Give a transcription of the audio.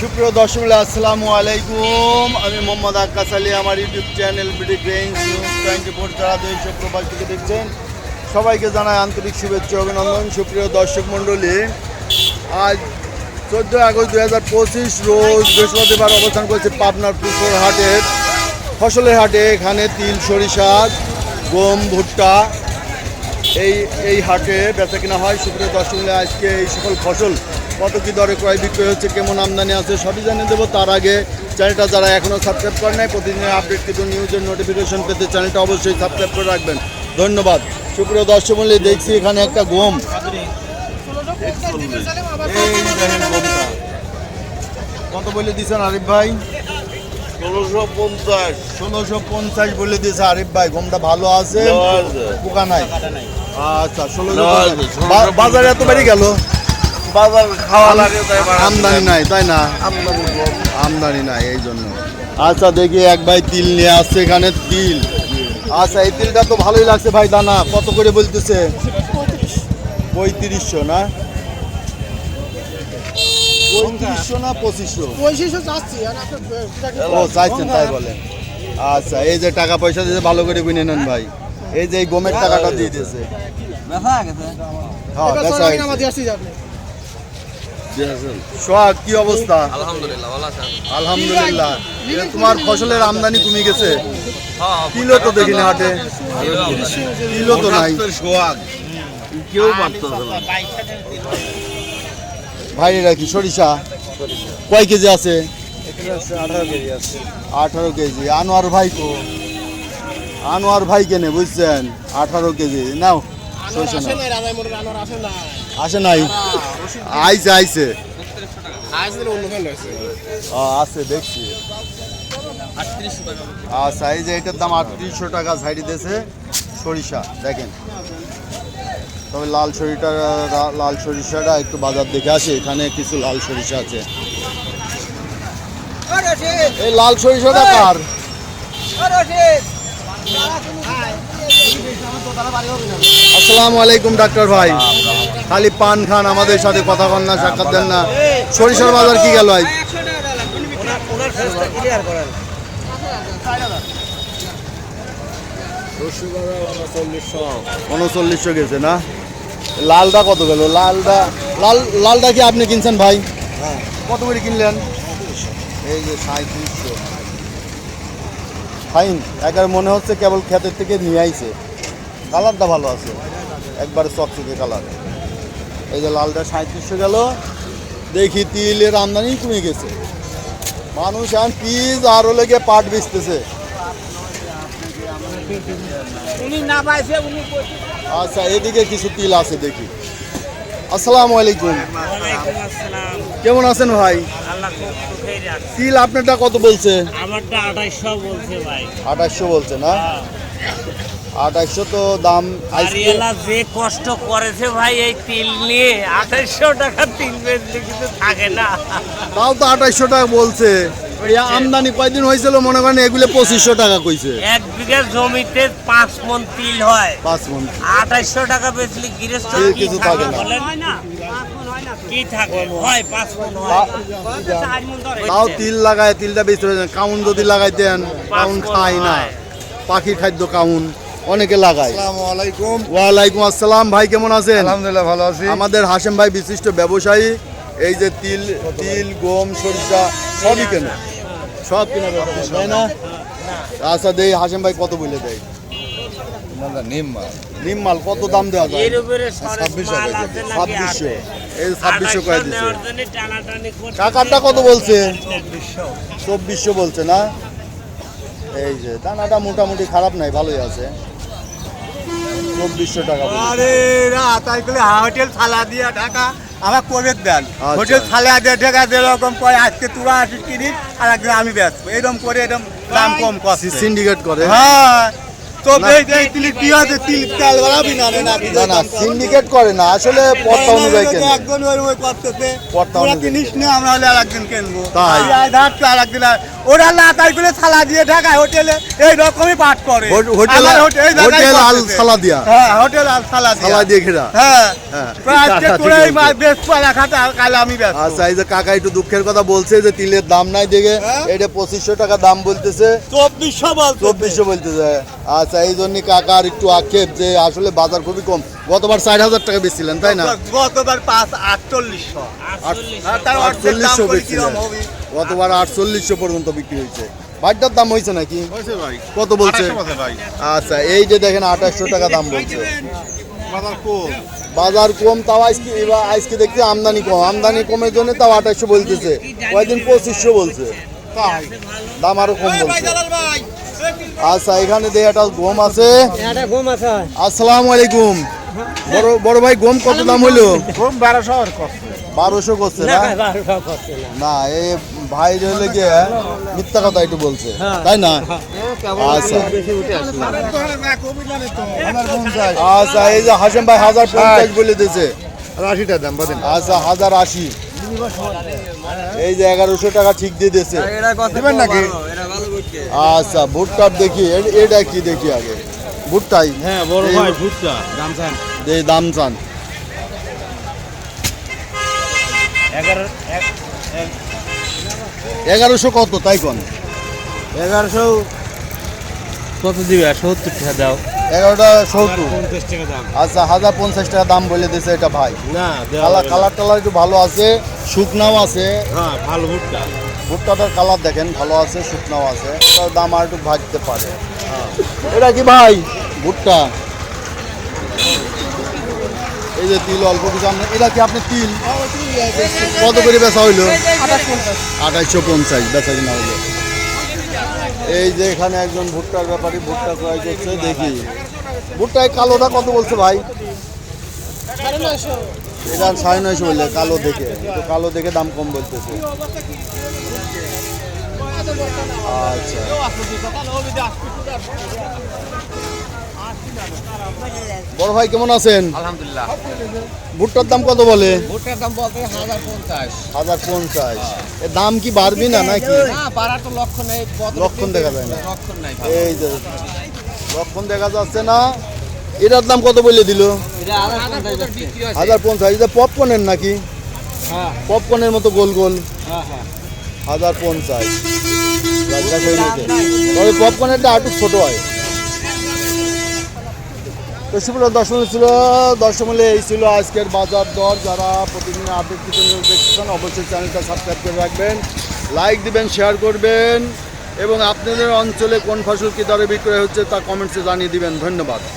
সুপ্রিয় দর্শক আসসালামু আলাইকুম। আমি মোহাম্মদ আক্কাস আলী। আমার YouTube channel BD grains news 24 যারা দেশ প্রবাস থেকে দেখছেন সবাইকে জানাই আন্তরিক শুভেচ্ছা অভিনন্দন। সুপ্রিয় দর্শক মণ্ডলী, আজ 14 আগস্ট 2025 রোজ বৃহস্পতিবার অবস্থান করেছে পাবনার পুকুর হাটের ফসলের হাটে। এখানে তিল, সরিষা, গম, ভুট্টা এই হাটে বেচা কিনা হয়। সুপ্রিয় দর্শক মণ্ডলী, আজকে এই সকল ফসল কত কী দরে ক্রয় বিক্রয় হচ্ছে, কেমন আমদানি আছে সবই জানিয়ে দেবো। তার আগে চ্যানেলটা যারা এখনও সাবস্ক্রাইব করে নাই, প্রতিদিনের আপডেট কিন্তু নিউজের নোটিফিকেশন পেতে চ্যানেলটা অবশ্যই সাবস্ক্রাইব করে রাখবেন, ধন্যবাদ। সুপ্রিয় দর্শক মণ্ডলী, দেখছি এখানে একটা গম, কত বলে দিয়েছেন আরিফ ভাই? 1650 বলে দিয়েছে আরিফ ভাই। গমটা ভালো আছে, পোকা নাই। আচ্ছা, 16 বাজারে এত বেড়ে গেল, বাজার খাওয়া লাগে তাই আমদানি নাই, তাই না? আমদানি নাই এই জন্য। আচ্ছা, দেখি এক ভাই তিল নিয়ে আসছে এখানে, তিল। আচ্ছা, এই তিলটা তো ভালোই লাগছে ভাই। দানা কত করে বলতেছে? 3500 না? 3500 না 2500? ও চাইছেন, তাই বলে। আচ্ছা, এই যে টাকা পয়সা দিয়েছে ভালো করে কিনে নেন ভাই। এই যে এই গমের টাকাটা দিয়ে দিয়েছে। হ্যাঁ, বেচা হয়েছে। সোহাগ, কি অবস্থা? আলহামদুলিল্লাহ ভালো আছেন? আলহামদুলিল্লাহ। তোমার ফসলের আমদানি কমে গেছে? কিলো তো দেখিনি হাটে, কিলো তো নাই। সোহাগ কেউ পারতো না ভাই, এরা কি সরিষা কয় কেজি আছে? 18 কেজি আছে। 18 কেজি। আনোয়ার ভাই কো? আনোয়ার ভাই কেনে, বুঝছেন? 18 কেজি নাও। সরিষা নাও। আসে নাই? আইছে আইছে আছে, দেখছি। আচ্ছা, এই যে এটার দাম 3800 টাকা সাইডে দিয়েছে সরিষা, দেখেন। তবে লাল সরিষাটা একটু বাজার দেখে আসে, এখানে কিছু লাল সরিষা আছে। এই লাল সরিষাটা কার? আসসালামু আলাইকুম ডাক্তার ভাই। খালি পান খান, আমাদের সাথে কথা বল না, সাক্ষাৎ দেন না। সরিষার বাজার কি গেল আজ? 3900 গেছে না? লালটা কত গেল? লালটা কি আপনি কিনছেন ভাই? কত করে কিনলেন? এই যে 3700। ফাইন, একবার মনে হচ্ছে কেবল ক্ষেতের থেকে নিয়ে আইছে। কালারটা ভালো আছে, একবারে চকচকে কালার। এই যে লালটা 3700 গেল। দেখি তিলের আমদানি কমে গেছে, মানুষ এখন পিস আর হলে গিয়ে পাট বেচতেছে। আচ্ছা, এদিকে কিছু তিল আছে দেখি। আসসালামু আলাইকুম। কেমন আছেন ভাই? তিল আপনারটা কত বলছে? আমারটা 2800 বলছে ভাই। 2800 বলছে না? 2800 তো দাম। আরিয়ালা যে কষ্ট করেছে ভাই এই তিল নিয়ে, 2800 টাকা তিল বেচলে কিছু থাকে না। তাও তো 2800 টাকা বলছে। এই আমদানি কয়দিন হয়েছিল মনে করেন, এগুলো 2500 টাকা কইছে। 1 বিঘা জমিতে 5 মণ তিল হয়, 5 মণ। 2800 টাকা বেচলে গৃহস্থ কি কিছু থাকে থাকে না। বলেন? কি থাকে? হয় 5 মণ হয়। 4 মণ ধরে। তাও তিল লাগায়, তিলটা বেশি হয়ে যায়। কাউন যদি লাগাইতেন, কাউন খায় না, পাখির খাদ্য কাউন অনেকে লাগায়। আসসালামু আলাইকুম। ওয়ালাইকুম আসসালাম। ভাই কেমন আছেন? আলহামদুলিল্লাহ ভালো আছি। আমাদের হাশেম ভাই বিশিষ্ট ব্যবসায়ী। এই যে তিল, গম, সরিষা সবই কেন, সব কেনা বেচা, তাই না? আচ্ছা, দেই হাশেম ভাই কত বলে দেয়? নিম্মাল কত দাম দেওয়া যায়? এর উপরে সরস মাল আছে নাকি 2600। এই 2600 কয়ে দিচ্ছে। নেওয়ার জন্য টানাটানি করছে। টাকাটা কত বলছে? 2400 বলছে না? এই যে দানাটা মোটামুটি খারাপ নাই, ভালোই আছে। 2400 টাকা বলছে। আরে না, তাই বলে হোটেল থালা দিয়া ঢাকা আমার করে দেন। আচ্ছা। হোটেল থালা দিয়ে ঢাকা যেরকম কয় আজকে তোরা আসিস কিনি আর একদিন আমি বেচবো, এরকম করে এরকম দাম কম করছে। সিন্ডিকেট করে। হ্যাঁ, তো এই তিল কি আছে তিল তেল বাড়াবি না রে না না না সিন্ডিকেট করে না আসলে পর্তা অনুযায়ী কেন একজন ওই করতেছে পর্তা ওরা অনুযায়ী। কিনিস না আমরা হলে আরেকদিন কিনবো তাই? আর একদিন ওরা লাতাই করে থালা দিয়ে ঢাকায় হোটেলে এই রকমই পাঠ করে হোটেল আমার এই জায়গায় হোটেল আল করতেছে। সালা দিয়া হ্যাঁ হোটেল আল সালা সালা দিয়ে ঘেরা হ্যাঁ হ্যাঁ। আজকে আচ্ছা, করে ঠিক এই আছে। মাছ বেশ পয়লা খাতা কাল আমি ব্যস্ত আচ্ছা এই যে কাকা একটু দুঃখের কথা বলছে যে তিলের দাম নাই দেখে হ্যাঁ? এটা 2500 টাকা দাম বলতেছে 2400 বলতো 2400 বলতেছে। আচ্ছা এই জন্য কাকার একটু আক্ষেপ যে আসলে বাজার খুবই কম গতবার 40,000 টাকা বেচছিলেন তাই না গতবার 4800 তার অর্ধেক দাম 4800 করে বেচছিলেন কিরম হবে গতবার 4800 পর্যন্ত বিক্রি হয়েছে ভাইটার দাম হয়েছে নাকি ভাই কত বলছে ভাই আচ্ছা এই যে দেখেন 2800 টাকা দাম বলছে বাজার কম বাজার কম তাও আজকে দেখতে আমদানি কম আমদানি কমের জন্য তাও 2800 বলতেছে কয়েকদিন 2500 বলছে তাই দাম আরো কম বলছে আচ্ছা এখানে দেখে একটা গম আছে আসসালামু আলাইকুম বড় ভাই গম কত দাম হইলো কম 1200 আর কত 1200 করছে না না এই ভাই রইলে গিয়ে মিথ্যা কথা একটু বলছে তাই না আচ্ছা আচ্ছা এই যে হাসেম ভাই 1050 বলে দিয়েছে 80 টাকা দাম বাদেন আচ্ছা 1080 এই যে 1100 টাকা ঠিক দিয়ে দিয়েছে দিবেন নাকি আচ্ছা ভুট্টার দেখি এটা কি দেখি আগে ভুট্টাই হ্যাঁ বড় এই- ভাই ভুট্টা দাম চান এই দাম চান 1100 কত তাই কোন 1100 কত দিবে 70 টাকা দাও 11টা 70 50 টাকা দাম আচ্ছা 1050 টাকা দাম বলে দিয়েছে এটা ভাই না কালার টালার একটু ভালো আছে শুকনাও আছে হ্যাঁ ভালো ভুট্টা ভুট্টাটার কালার দেখেন ভালো আছে শুকনাও আছে এটার দাম আর একটু ভাজতে পারে এটা কি ভাই ভুট্টা এই যে তিল অল্প কিছু আপনি এটা কি আপনি তিল কত করে বেচা হইলো 2850 বেচা কিনা হইলো এই যে এখানে একজন ভুট্টার ব্যাপারী ভুট্টা ক্রয় করছে দেখি ভুট্টায় কালোটা কত বলছে ভাই এটা 950 বললে কালো দেখে তো কালো দেখে দাম কম বলতেছে আচ্ছা বড় ভাই কেমন আছেন আলহামদুলিল্লাহ ভুট্টার দাম কত বলে ভোটের দাম বলতে 1050 1050 এর দাম কি বাড়বি না নাকি না পাড়ার তো লক্ষ্য নেই লক্ষণ দেখা যায় না লক্ষণ নাই এই যে লক্ষণ দেখা যাচ্ছে না এটার দাম কত বলে দিল এটা 1050 বিক্রি হয় 1050 এটা পপকর্নের নাকি হ্যাঁ পপকর্নের মতো গোল গোল হ্যাঁ হ্যাঁ 1050 তবে পপকর্নেরটা একটু ছোট হয় তো সুপ্রিয় দর্শক ছিল দর্শক মূল্যে এই ছিল আজকের বাজার দর যারা প্রতিদিন আপডেট কিছু নিউজ দেখছেন অবশ্যই চ্যানেলটা সাবস্ক্রাইব করে রাখবেন লাইক দিবেন শেয়ার করবেন এবং আপনাদের অঞ্চলে কোন ফসল কী দরে বিক্রয় হচ্ছে তা কমেন্টসে জানিয়ে দিবেন ধন্যবাদ।